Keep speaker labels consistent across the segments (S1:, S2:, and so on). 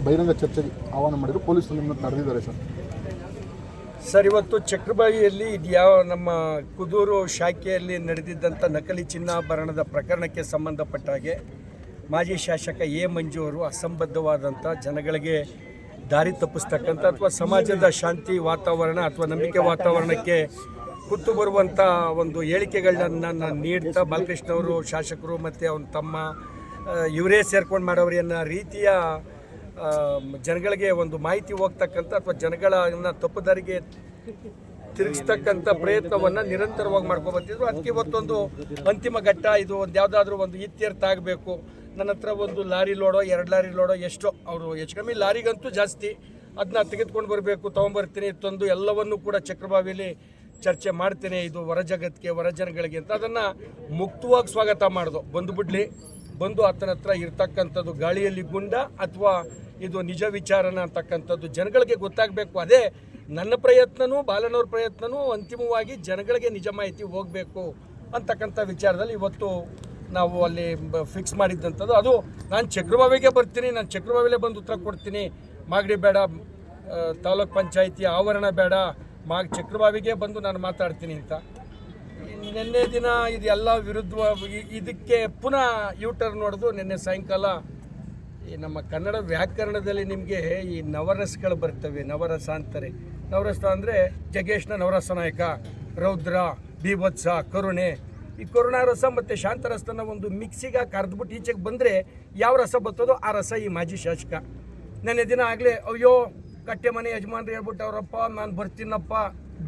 S1: ಬಹಿರಂಗ ಚರ್ಚೆಗೆ ಆಹ್ವಾನ ಮಾಡಿದ್ರು ಪೊಲೀಸರು ನಿಮ್ಮನ್ನು ತಡೆದಿದ್ದಾರೆ
S2: ಸರ್. ಇವತ್ತು ಚಕ್ರಬಾವಿಯಲ್ಲಿ ಯಾವ ನಮ್ಮ ಕುದೂರು ಶಾಖೆಯಲ್ಲಿ ನಡೆದಿದ್ದಂಥ ನಕಲಿ ಚಿನ್ನಾಭರಣದ ಪ್ರಕರಣಕ್ಕೆ ಸಂಬಂಧಪಟ್ಟ ಹಾಗೆ ಮಾಜಿ ಶಾಸಕ ಎ ಮಂಜು ಅವರು ಅಸಂಬದ್ಧವಾದಂಥ ಜನಗಳಿಗೆ ದಾರಿ ತಪ್ಪಿಸ್ತಕ್ಕಂಥ ಅಥವಾ ಸಮಾಜದ ಶಾಂತಿ ವಾತಾವರಣ ಅಥವಾ ನಂಬಿಕೆ ವಾತಾವರಣಕ್ಕೆ ಕುತ್ತು ಬರುವಂಥ ಒಂದು ಹೇಳಿಕೆಗಳನ್ನ ನೀಡ್ತಾ ಬಾಲಕೃಷ್ಣ ಅವರು ಶಾಸಕರು ಮತ್ತು ಅವನ ತಮ್ಮ ಇವರೇ ಸೇರ್ಕೊಂಡು ಮಾಡೋರು ಅನ್ನೋ ರೀತಿಯ ಜನಗಳಿಗೆ ಒಂದು ಮಾಹಿತಿ ಹೋಗ್ತಕ್ಕಂಥ ಅಥವಾ ಜನಗಳನ್ನ ತಪ್ಪುದಾರಿಗೆ ತಿರುಗಿಸ್ತಕ್ಕಂಥ ಪ್ರಯತ್ನವನ್ನು ನಿರಂತರವಾಗಿ ಮಾಡ್ಕೊಬರ್ತಿದ್ರು. ಅದಕ್ಕೆ ಇವತ್ತೊಂದು ಅಂತಿಮ ಘಟ್ಟ, ಇದು ಒಂದು ಯಾವುದಾದ್ರೂ ಒಂದು ಇತ್ಯರ್ಥ ಆಗಬೇಕು. ನನ್ನ ಹತ್ರ ಒಂದು ಲಾರಿ ಲೋಡೋ 2 ಲಾರಿ ಲೋಡೋ ಎಷ್ಟೋ, ಅವರು ಹೆಚ್ಚು ಕಮ್ಮಿ ಲಾರಿಗಂತೂ ಜಾಸ್ತಿ, ಅದನ್ನ ತೆಗೆದುಕೊಂಡು ಬರಬೇಕು, ತೊಗೊಂಬರ್ತೀನಿ ತಂದು ಎಲ್ಲವನ್ನೂ ಕೂಡ ಚಕ್ರಬಾವಿಯಲ್ಲಿ ಚರ್ಚೆ ಮಾಡ್ತೇನೆ, ಇದು ಹೊರ ಜಗತ್ತಿಗೆ ಹೊರ ಜನಗಳಿಗೆ ಅಂತ ಅದನ್ನು ಮುಕ್ತವಾಗಿ ಸ್ವಾಗತ ಮಾಡೋದು. ಬಂದು ಆತನ ಹತ್ರ ಇರ್ತಕ್ಕಂಥದ್ದು ಗಾಳಿಯಲ್ಲಿ ಗುಂಡ ಅಥವಾ ಇದು ನಿಜ ವಿಚಾರನ ಅಂತಕ್ಕಂಥದ್ದು ಜನಗಳಿಗೆ ಗೊತ್ತಾಗಬೇಕು. ಅದೇ ನನ್ನ ಪ್ರಯತ್ನನೂ ಬಾಲನವ್ರ ಪ್ರಯತ್ನನೂ ಅಂತಿಮವಾಗಿ ಜನಗಳಿಗೆ ನಿಜ ಮಾಹಿತಿ ಹೋಗಬೇಕು ಅಂತಕ್ಕಂಥ ವಿಚಾರದಲ್ಲಿ ಇವತ್ತು ನಾವು ಅಲ್ಲಿ ಫಿಕ್ಸ್ ಮಾಡಿದ್ದಂಥದ್ದು. ಅದು ನಾನು ಚಕ್ರಬಾವಿಗೆ ಬರ್ತೀನಿ, ನಾನು ಚಕ್ರಬಾವಿಲೇ ಬಂದು ಉತ್ತರ ಕೊಡ್ತೀನಿ, ಮಾಗಡಿ ಬೇಡ, ತಾಲೂಕ್ ಪಂಚಾಯಿತಿ ಆವರಣ ಬೇಡ, ಚಕ್ರಬಾವಿಗೆ ಬಂದು ನಾನು ಮಾತಾಡ್ತೀನಿ ಅಂತ. ನಿನ್ನೆ ದಿನ ಇದೆಲ್ಲ ವಿರುದ್ಧ ಇದಕ್ಕೆ ಪುನಃ ಯೂಟರ್ನ್ ಹೊಡೆದು ನಿನ್ನೆ ಸಾಯಂಕಾಲ ಈ ನಮ್ಮ ಕನ್ನಡ ವ್ಯಾಕರಣದಲ್ಲಿ ನಿಮಗೆ ಈ ನವರಸಗಳು ಬರ್ತವೆ, ನವರಸ ಅಂತಾರೆ. ನವರಸ ಅಂದರೆ ಜಗೇಶ್ನ ನವರಸ ನಾಯಕ, ರೌದ್ರ, ಬೀಭತ್ಸ, ಕರುಣೆ, ಈ ಕರುಣಾರಸ ಮತ್ತು ಶಾಂತರಸನ ಒಂದು ಮಿಕ್ಸಿಗೆ ಕರೆದ್ಬಿಟ್ಟು ಈಚೆಗೆ ಬಂದರೆ ಯಾವ ರಸ ಬರ್ತದೋ ಆ ರಸ ಈ ಮಾಜಿ ಶಾಸಕ. ನೆನ್ನೆ ದಿನ ಆಗಲೇ ಅಯ್ಯೋ ಕಟ್ಟೆ ಮನೆ ಯಜಮಾನ್ರು ಹೇಳ್ಬಿಟ್ಟು ಅವರಪ್ಪ ನಾನು ಬರ್ತೀನಪ್ಪ,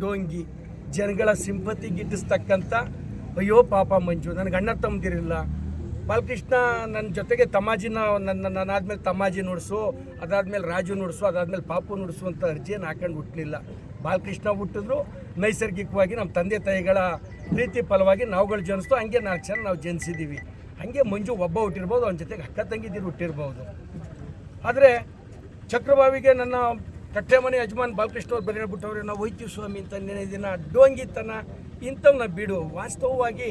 S2: ಡೋಂಗಿ ಜನಗಳ ಸಿಂಪತಿ ಗಿಟ್ಟಿಸ್ತಕ್ಕಂಥ ಅಯ್ಯೋ ಪಾಪ ಮಂಜು, ನನಗೆ ಅಣ್ಣ ತಮ್ಮದಿರಿಲ್ಲ, ಬಾಲಕೃಷ್ಣ ನನ್ನ ಜೊತೆಗೆ ತಮಾಜಿನ ನನ್ನಾದ್ಮೇಲೆ ತಮಾಜಿ ನುಡಿಸು, ಅದಾದಮೇಲೆ ರಾಜು ನುಡಿಸು, ಅದಾದಮೇಲೆ ಪಾಪು ನುಡಿಸು ಅಂತ ಅರ್ಜಿಯನ್ನು ಹಾಕೊಂಡು ಹುಟ್ಟಲಿಲ್ಲ. ಬಾಲಕೃಷ್ಣ ಹುಟ್ಟಿದ್ರು ನೈಸರ್ಗಿಕವಾಗಿ ನಮ್ಮ ತಂದೆ ತಾಯಿಗಳ ಪ್ರೀತಿ ಫಲವಾಗಿ ನಾವುಗಳು ಜನಿಸ್ತು, ಹಂಗೆ 4 ಜನ ನಾವು ಜನಿಸಿದ್ದೀವಿ. ಹಾಗೆ ಮಂಜು ಒಬ್ಬ ಹುಟ್ಟಿರ್ಬೋದು, ಅವನ ಜೊತೆಗೆ ಅಕ್ಕ ತಂಗಿದ್ದೀರು ಹುಟ್ಟಿರ್ಬೋದು. ಆದರೆ ಚಕ್ರಬಾವಿಗೆ ನನ್ನ ಕಟ್ಟೆ ಮನೆ ಯಜಮಾನ್ ಬಾಲಕೃಷ್ಣ ಅವ್ರು ಬರೀ ಹೇಳ್ಬಿಟ್ಟವ್ರೆ ನಾವು ಹೋಯ್ತೀವಿ ಸ್ವಾಮಿ ಅಂತ. ನೆನೆ ದಿನ ಡೋಂಗಿತನ ಇಂಥವನ್ನ ಬಿಡು, ವಾಸ್ತವವಾಗಿ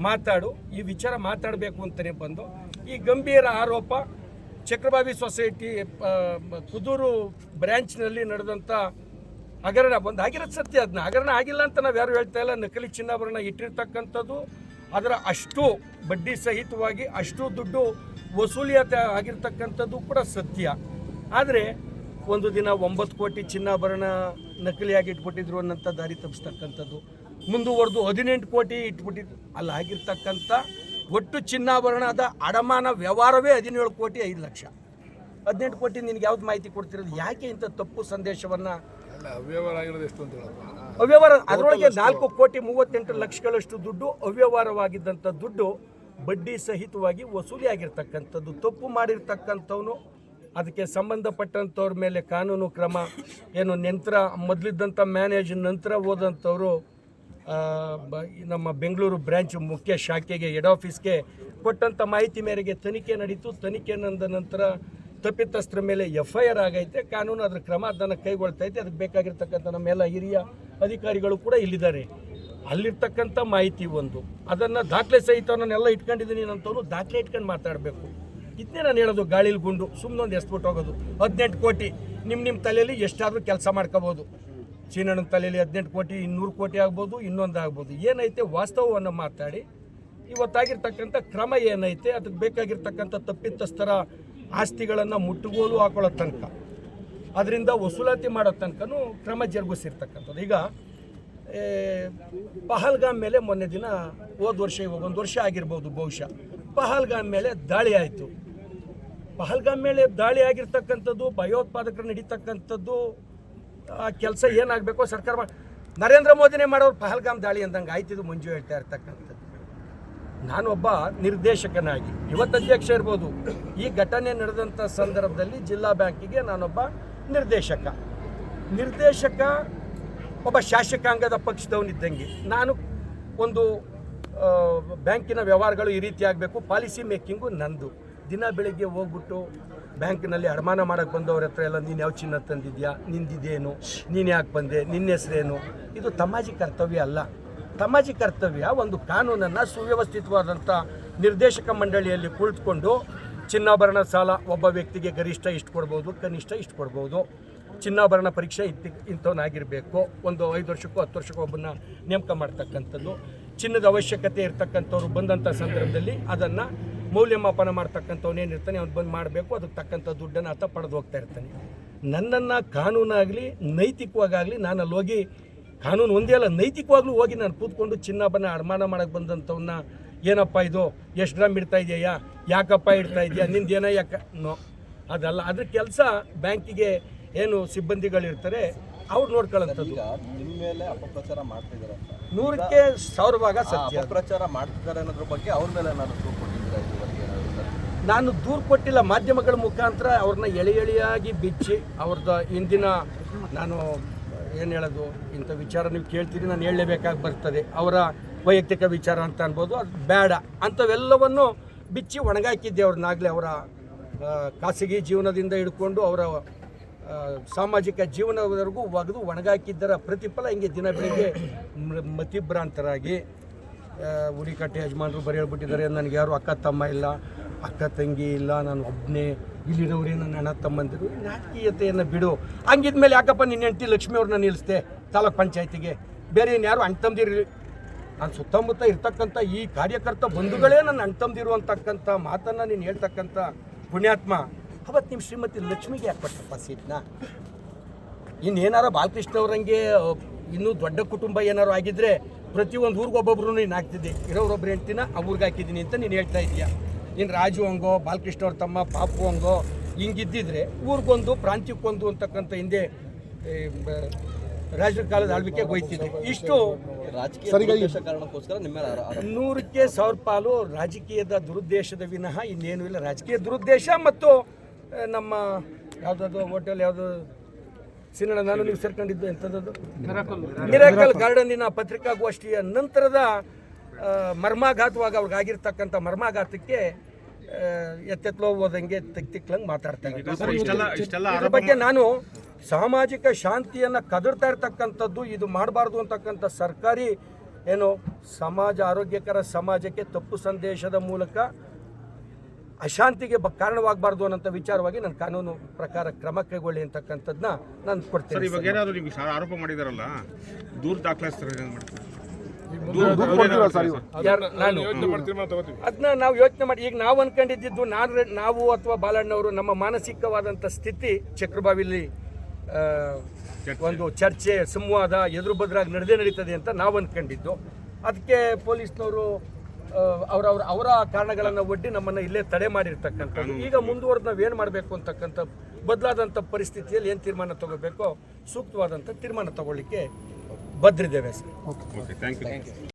S2: ಮಾತಾಡು, ಈ ವಿಚಾರ ಮಾತಾಡಬೇಕು ಅಂತಲೇ ಬಂದು ಈ ಗಂಭೀರ ಆರೋಪ ಚಕ್ರಬಾವಿ ಸೊಸೈಟಿ ಕುದೂರು ಬ್ರ್ಯಾಂಚ್ನಲ್ಲಿ ನಡೆದಂಥ ಹಗರಣ ಬಂದು ಆಗಿರೋದು ಸತ್ಯ. ಅದನ್ನ ಹಗರಣ ಆಗಿಲ್ಲ ಅಂತ ನಾವು ಯಾರು ಹೇಳ್ತಾ ಇಲ್ಲ. ನಕಲಿ ಚಿನ್ನಾಭರಣ ಇಟ್ಟಿರ್ತಕ್ಕಂಥದ್ದು, ಅದರ ಅಷ್ಟು ಬಡ್ಡಿ ಸಹಿತವಾಗಿ ಅಷ್ಟು ದುಡ್ಡು ವಸೂಲಿಯತೆ ಆಗಿರ್ತಕ್ಕಂಥದ್ದು ಕೂಡ ಸತ್ಯ. ಆದರೆ ಒಂದು ದಿನ 9 ಕೋಟಿ ಚಿನ್ನಾಭರಣ ನಕಲಿಯಾಗಿ ಇಟ್ಬಿಟ್ಟಿದ್ರು ಅನ್ನೋಂಥ ದಾರಿ ತಪ್ಪಿಸ್ತಕ್ಕಂಥದ್ದು, ಮುಂದುವರೆದು 18 ಕೋಟಿ ಇಟ್ಬಿಟ್ಟಿದ್ರು. ಅಲ್ಲಿ ಆಗಿರ್ತಕ್ಕಂಥ ಒಟ್ಟು ಚಿನ್ನಾಭರಣದ ಅಡಮಾನ ವ್ಯವಹಾರವೇ 17 ಕೋಟಿ 5 ಲಕ್ಷ. 18 ಕೋಟಿ ನಿನಗೆ ಯಾವ್ದು ಮಾಹಿತಿ ಕೊಡ್ತಿರೋದು? ಯಾಕೆ ಇಂಥ ತಪ್ಪು ಸಂದೇಶವನ್ನು ಅವ್ಯವಹಾರ ಅದರೊಳಗೆ 4 ಕೋಟಿ 38 ಲಕ್ಷಗಳಷ್ಟು ದುಡ್ಡು ಅವ್ಯವಹಾರವಾಗಿದ್ದಂಥ ದುಡ್ಡು ಬಡ್ಡಿ ಸಹಿತವಾಗಿ ವಸೂಲಿ ಆಗಿರ್ತಕ್ಕಂಥದ್ದು. ತಪ್ಪು ಮಾಡಿರ್ತಕ್ಕಂಥವನು ಅದಕ್ಕೆ ಸಂಬಂಧಪಟ್ಟಂಥವ್ರ ಮೇಲೆ ಕಾನೂನು ಕ್ರಮ ಏನು ನಂತರ ಮೊದಲಿದ್ದಂಥ ಮ್ಯಾನೇಜ್ ನಂತರ ಹೋದಂಥವರು ನಮ್ಮ ಬೆಂಗಳೂರು ಬ್ರ್ಯಾಂಚ್ ಮುಖ್ಯ ಶಾಖೆಗೆ ಹೆಡ್ ಆಫೀಸ್ಗೆ ಕೊಟ್ಟಂಥ ಮಾಹಿತಿ ಮೇರೆಗೆ ತನಿಖೆ ನಡೀತು. ತನಿಖೆ ನಂತರ ತಪ್ಪಿತಸ್ಥರ ಮೇಲೆ FIR ಆಗೈತೆ. ಕಾನೂನು ಅದರ ಕ್ರಮ ಅದನ್ನು ಕೈಗೊಳ್ತೈತೆ. ಅದಕ್ಕೆ ಬೇಕಾಗಿರ್ತಕ್ಕಂಥ ನಮ್ಮೆಲ್ಲ ಹಿರಿಯ ಅಧಿಕಾರಿಗಳು ಕೂಡ ಇಲ್ಲಿದ್ದಾರೆ. ಅಲ್ಲಿರ್ತಕ್ಕಂಥ ಮಾಹಿತಿ ಒಂದು, ಅದನ್ನು ದಾಖಲೆ ಸಹಿತವನ್ನೆಲ್ಲ ಇಟ್ಕೊಂಡಿದ್ದೀನಿ ಅಂತವನು ದಾಖಲೆ ಇಟ್ಕೊಂಡು ಮಾತಾಡಬೇಕು. ಇದನ್ನೇ ನಾನು ಹೇಳೋದು, ಗಾಳಿಲಿ ಗುಂಡು ಸುಮ್ಮನೊಂದು ಎಸ್ಬಿಟ್ಟು ಹೋಗೋದು. 18 ಕೋಟಿ ನಿಮ್ಮ ತಲೆಯಲ್ಲಿ ಎಷ್ಟಾದರೂ ಕೆಲಸ ಮಾಡ್ಕೋಬೋದು. ಚೀನಣ್ಣನ ತಲೆಯಲ್ಲಿ 18 ಕೋಟಿ 200 ಕೋಟಿ ಆಗ್ಬೋದು, ಇನ್ನೊಂದು ಆಗ್ಬೋದು. ಏನೈತೆ ವಾಸ್ತವವನ್ನು ಮಾತಾಡಿ ಇವತ್ತಾಗಿರ್ತಕ್ಕಂಥ ಕ್ರಮ ಏನೈತೆ, ಅದಕ್ಕೆ ಬೇಕಾಗಿರ್ತಕ್ಕಂಥ ತಪ್ಪಿತಸ್ಥರ ಆಸ್ತಿಗಳನ್ನು ಮುಟ್ಟುಗೋಲು ಹಾಕೊಳ್ಳೋ ತನಕ, ಅದರಿಂದ ವಸೂಲಾತಿ ಮಾಡೋ ತನಕನೂ ಕ್ರಮ ಜರುಗಿಸಿರ್ತಕ್ಕಂಥದ್ದು. ಈಗ ಪಹಲ್ಗಾಮ್ ಮೇಲೆ ಮೊನ್ನೆ ದಿನ ಹೋದ ವರ್ಷ, ಇವಾಗ 1 ವರ್ಷ ಆಗಿರ್ಬೋದು ಬಹುಶಃ, ಪಹಲ್ಗಾಮ್ ಮೇಲೆ ದಾಳಿ ಆಯಿತು. ಪಹಲ್ಗಾಮ್ ಮೇಲೆ ದಾಳಿ ಆಗಿರ್ತಕ್ಕಂಥದ್ದು, ಭಯೋತ್ಪಾದಕರು ನಡೀತಕ್ಕಂಥದ್ದು, ಆ ಕೆಲಸ ಏನಾಗಬೇಕೋ ಸರ್ಕಾರ ನರೇಂದ್ರ ಮೋದಿನೇ ಮಾಡೋರು ಪಹಲ್ಗಾಮ್ ದಾಳಿ ಅಂದಂಗೆ ಆಯ್ತಿದ್ದು ಮಂಜು ಹೇಳ್ತಾ ಇರ್ತಕ್ಕಂಥದ್ದು. ನಾನೊಬ್ಬ ನಿರ್ದೇಶಕನಾಗಿ, ಇವತ್ತು ಅಧ್ಯಕ್ಷ ಇರ್ಬೋದು, ಈ ಘಟನೆ ನಡೆದಂಥ ಸಂದರ್ಭದಲ್ಲಿ ಜಿಲ್ಲಾ ಬ್ಯಾಂಕಿಗೆ ನಾನೊಬ್ಬ ನಿರ್ದೇಶಕ, ಒಬ್ಬ ಶಾಸಕಾಂಗದ ಪಕ್ಷದವನಿದ್ದಂಗೆ ನಾನು ಒಂದು ಬ್ಯಾಂಕಿನ ವ್ಯವಹಾರಗಳು ಈ ರೀತಿ ಆಗಬೇಕು, ಪಾಲಿಸಿ ಮೇಕಿಂಗು ನಂದು. ದಿನ ಬೆಳಿಗ್ಗೆ ಹೋಗ್ಬಿಟ್ಟು ಬ್ಯಾಂಕ್ನಲ್ಲಿ ಅಡಮಾನ ಮಾಡೋಕ್ಕೆ ಬಂದವ್ರ ಹತ್ರ ಎಲ್ಲ ನೀನು ಯಾವ ಚಿನ್ನ ತಂದಿದ್ಯಾ, ನಿಂದಿದೇನು, ನೀನು ಯಾಕೆ ಬಂದೆ, ನಿನ್ನ ಹೆಸರೇನು, ಇದು ತಮಾಜಿ ಕರ್ತವ್ಯ ಅಲ್ಲ. ತಮಾಜಿ ಕರ್ತವ್ಯ ಒಂದು ಕಾನೂನನ್ನು ಸುವ್ಯವಸ್ಥಿತವಾದಂಥ ನಿರ್ದೇಶಕ ಮಂಡಳಿಯಲ್ಲಿ ಕುಳಿತುಕೊಂಡು ಚಿನ್ನಾಭರಣ ಸಾಲ ಒಬ್ಬ ವ್ಯಕ್ತಿಗೆ ಗರಿಷ್ಠ ಇಷ್ಟು ಕೊಡ್ಬೋದು, ಕನಿಷ್ಠ ಇಷ್ಟು ಕೊಡ್ಬೋದು. ಚಿನ್ನಾಭರಣ ಪರೀಕ್ಷೆ ಇಂಥವನ್ನಾಗಿರಬೇಕು. ಒಂದು 5 ವರ್ಷಕ್ಕೂ 10 ವರ್ಷಕ್ಕೂ ಒಬ್ಬನ್ನ ನೇಮಕ ಮಾಡ್ತಕ್ಕಂಥದ್ದು. ಚಿನ್ನದ ಅವಶ್ಯಕತೆ ಇರ್ತಕ್ಕಂಥವ್ರು ಬಂದಂಥ ಸಂದರ್ಭದಲ್ಲಿ ಅದನ್ನು ಮೌಲ್ಯಮಾಪನ ಮಾಡ್ತಕ್ಕಂಥವ್ನೇನಿರ್ತಾನೆ ಅವ್ನು ಬಂದು ಮಾಡಬೇಕು. ಅದಕ್ಕೆ ತಕ್ಕಂಥ ದುಡ್ಡನ್ನು ಆತ ಪಡೆದು ಹೋಗ್ತಾ ಇರ್ತಾನೆ. ನನ್ನನ್ನು ಕಾನೂನಾಗಲಿ ನೈತಿಕವಾಗಲಿ ನಾನು ಅಲ್ಲಿ ಹೋಗಿ, ಕಾನೂನು ಒಂದೇ ಅಲ್ಲ ನೈತಿಕವಾಗ್ಲೂ ಹೋಗಿ ನಾನು ಕೂತ್ಕೊಂಡು ಚಿನ್ನಾಭರಣ ಅಡಮಾನ ಮಾಡೋಕ್ಕೆ ಬಂದಂಥವನ್ನ ಏನಪ್ಪ ಇದು ಎಷ್ಟು ಗ್ರಾಮ್ ಇಡ್ತಾ ಇದೆಯಾ, ಯಾಕಪ್ಪ ಇಡ್ತಾ ಇದೆಯಾ, ನಿಂದೇನ ಯಾಕೆ ನೋ, ಅದಲ್ಲ. ಅದ್ರ ಕೆಲಸ ಬ್ಯಾಂಕಿಗೆ ಏನು ಸಿಬ್ಬಂದಿಗಳಿರ್ತಾರೆ ಅವ್ರು ನೋಡ್ಕೊಳ್ಳೋಂಥದ್ದು.
S3: ನಿಮ್ಮ ಮೇಲೆ ಅಪಪ್ರಚಾರ ಮಾಡ್ತಿದ್ದಾರೆ,
S2: 100ಕ್ಕೆ 1000 ಭಾಗ ಸತ್ಯ.
S3: ಅಪಪ್ರಚಾರ ಮಾಡ್ತಿದ್ದಾರೆ ಅನ್ನೋದ್ರ ಬಗ್ಗೆ ಅವ್ರ ಮೇಲೆ ನಾನು ದೂರು ಕೊಟ್ಟಿದ್ದೀರಾ?
S2: ನಾನು ದೂರು ಕೊಟ್ಟಿಲ್ಲ, ಮಾಧ್ಯಮಗಳ ಮುಖಾಂತರ ಅವ್ರನ್ನ ಎಳೆಯಾಗಿ ಬಿಚ್ಚಿ ಅವ್ರದ್ದು ಇಂದಿನ ನಾನು ಏನು ಹೇಳೋದು, ಇಂಥ ವಿಚಾರ ನೀವು ಕೇಳ್ತೀರಿ ನಾನು ಹೇಳಲೇಬೇಕಾಗಿ ಬರ್ತದೆ. ಅವರ ವೈಯಕ್ತಿಕ ವಿಚಾರ ಅಂತ ಅನ್ಬೋದು, ಅದು ಬೇಡ ಅಂಥವೆಲ್ಲವನ್ನು ಬಿಚ್ಚಿ ಒಣಗಾಕಿದ್ದೆ ಅವ್ರನ್ನಾಗಲೇ. ಅವರ ಖಾಸಗಿ ಜೀವನದಿಂದ ಹಿಡ್ಕೊಂಡು ಅವರ ಸಾಮಾಜಿಕ ಜೀವನದವರೆಗೂ ಒಗೆದು ಒಣಗಾಕಿದ್ದರ ಪ್ರತಿಫಲ ಹಿಂಗೆ ದಿನ ಬೆಳಿಗ್ಗೆ ಮತಿಭ್ರಾಂತರಾಗಿ ಹುಡಿಕಟ್ಟೆ ಯಜಮಾನರು ಬರೀ ಹೇಳ್ಬಿಟ್ಟಿದ್ದಾರೆ, ನನಗೆ ಯಾರು ಅಕ್ಕ ತಮ್ಮ ಇಲ್ಲ, ಅಕ್ಕ ತಂಗಿ ಇಲ್ಲ, ನಾನು ಒಬ್ಬನೇ, ಇಲ್ಲಿರೋರೇ ನನ್ನ ಅಣ್ಣ ತಮ್ಮಂದಿರು. ರಾಜಕೀಯತೆಯನ್ನು ಬಿಡು. ಹಂಗಿದ್ಮೇಲೆ ಯಾಕಪ್ಪ ನಿನ್ನ ಹೆಂಡತಿ ಲಕ್ಷ್ಮಿ ಅವ್ರನ್ನ ನಿಲ್ಲಿಸ್ದೆ ತಾಲೂಕ್ ಪಂಚಾಯತಿಗೆ? ಬೇರೆ ಇನ್ಯಾರು ಅಣ್ಣ ತಮ್ಮದಿರು? ನಾನು ಸುತ್ತಮುತ್ತ ಇರ್ತಕ್ಕಂಥ ಈ ಕಾರ್ಯಕರ್ತ ಬಂಧುಗಳೇ ನನ್ನ ಅಣ್ಣ ತಮ್ಮದಿರು ಅಂತಕ್ಕಂಥ ಮಾತನ್ನು ನೀನು ಹೇಳ್ತಕ್ಕಂಥ ಪುಣ್ಯಾತ್ಮ, ಅವತ್ತು ನಿಮ್ಮ ಶ್ರೀಮತಿ ಲಕ್ಷ್ಮಿಗೆ ಯಾಕೆ ಕೊಟ್ಟಪ್ಪ ಸೀಟ್ನ? ಇನ್ನೇನಾರ ಬಾಲಕೃಷ್ಣ ಅವ್ರಂಗೆ ಇನ್ನೂ ದೊಡ್ಡ ಕುಟುಂಬ ಏನಾರು ಆಗಿದ್ದರೆ ಪ್ರತಿಯೊಂದು ಊರಿಗೂ ಒಬ್ಬೊಬ್ರು ನೀನು ಹಾಕ್ತಿದ್ದೆ. ಇರೋರೊಬ್ಬರು ಹೆಂಡ್ತಿನ ಆ ಊರಿಗೆ ಹಾಕಿದ್ದೀನಿ ಅಂತ ನೀನು ಹೇಳ್ತಾ ಇದೀಯ. ಇನ್ನು ರಾಜು ಹಂಗೋ, ಬಾಲಕೃಷ್ಣ ಅವ್ರ ತಮ್ಮ ಪಾಪು ಹಂಗೋ ಹಿಂಗಿದ್ದಿದ್ರೆ ಊರಿಗೊಂದು ಪ್ರಾಂತ್ಯಕ್ಕೊಂದು ಅಂತಕ್ಕಂಥ ಹಿಂದೆ ರಾಜರ ಕಾಲದ ಆಳ್ವಿಕೆ ಹೋಯ್ತಿದೆ. ಇಷ್ಟು
S3: ರಾಜಕೀಯ ಕಾರಣಕ್ಕೋಸ್ಕರ ನಿಮ್ಮ ಮೇಲೆ
S2: 100ಕ್ಕೆ 1000 ಪಾಲು ರಾಜಕೀಯದ ದುರುದ್ದೇಶದ ವಿನಃ ಇನ್ನೇನು ಇಲ್ಲ. ರಾಜಕೀಯ ದುರುದ್ದೇಶ ಮತ್ತು ನಮ್ಮ ಯಾವುದಾದ್ರು ಹೋಟೆಲ್ ಯಾವುದು ಸಿನಿಮಾ ನಾನು ನೀವು ಸೇರ್ಕೊಂಡಿದ್ದು ಎಂಥದ್ದು ಮಿರಾಕಲ್ ಗಾರ್ಡನ್ನಿನ ಪತ್ರಿಕಾಗೋಷ್ಠಿಯ ನಂತರದ ಮರ್ಮಾಘಾತವಾಗಿ ಅವ್ರಿಗಾಗಿರ್ತಕ್ಕಂಥ ಮರ್ಮಾಘಾತಕ್ಕೆ ಎತ್ತೆತ್ಲೋ ಹೋದಂಗೆ ತಿಕ್ಲಂಗೆ ಮಾತಾಡ್ತಾರೆ. ಇದ್ರ ಬಗ್ಗೆ ನಾನು ಸಾಮಾಜಿಕ ಶಾಂತಿಯನ್ನು ಕದಡ್ತಾ ಇರ್ತಕ್ಕಂಥದ್ದು, ಇದು ಮಾಡಬಾರ್ದು ಅಂತಕ್ಕಂಥ ಸರ್ಕಾರಿ ಏನು ಸಮಾಜ ಆರೋಗ್ಯಕರ ಸಮಾಜಕ್ಕೆ ತಪ್ಪು ಸಂದೇಶದ ಮೂಲಕ ಅಶಾಂತಿಗೆ ಕಾರಣವಾಗಬಾರ್ದು ಅನ್ನೋಂಥ ವಿಚಾರವಾಗಿ ನಾನು ಕಾನೂನು ಪ್ರಕಾರ ಕ್ರಮ ಕೈಗೊಳ್ಳಿ ಅಂತಕ್ಕಂಥದ್ದನ್ನ ನಾನು ಕೊಡ್ತೇನೆ.
S4: ಇವಾಗ ಏನಾದರೂ ನಿಮ್ಗೆ ಆರೋಪ ಮಾಡಿದಾರಲ್ಲ, ದೂರ ದಾಖಲಿಸ್ತಾರೆ,
S2: ಅದನ್ನ ನಾವು ಯೋಚನೆ ಮಾಡಿ. ಈಗ ನಾವು ಅನ್ಕೊಂಡಿದ್ದು ನಾವು ಅಥವಾ ಬಾಲಣ್ಣವರು ನಮ್ಮ ಮಾನಸಿಕವಾದಂಥ ಸ್ಥಿತಿ ಚಕ್ರಬಾವಿಲಿ ಒಂದು ಚರ್ಚೆ ಸಂವಾದ ಎದುರು ಬದ್ರಾಗಿ ನಡೀತದೆ ಅಂತ ನಾವು ಅನ್ಕೊಂಡಿದ್ದು. ಅದಕ್ಕೆ ಪೊಲೀಸ್ನವರು ಅವರ ಕಾರಣಗಳನ್ನು ಒಡ್ಡಿ ನಮ್ಮನ್ನು ಇಲ್ಲೇ ತಡೆ ಮಾಡಿರ್ತಕ್ಕಂಥದ್ದು. ಈಗ ಮುಂದುವರೆದು ನಾವು ಏನು ಮಾಡಬೇಕು ಅಂತಕ್ಕಂಥ ಬದಲಾದಂಥ ಪರಿಸ್ಥಿತಿಯಲ್ಲಿ ಏನು ತೀರ್ಮಾನ ತಗೋಬೇಕೋ ಸೂಕ್ತವಾದಂಥ ತೀರ್ಮಾನ ತಗೊಳ್ಳಿಕ್ಕೆ ಬದ್ರಿದ್ದೇವೆ ಸರ್.
S4: Okay, thank you.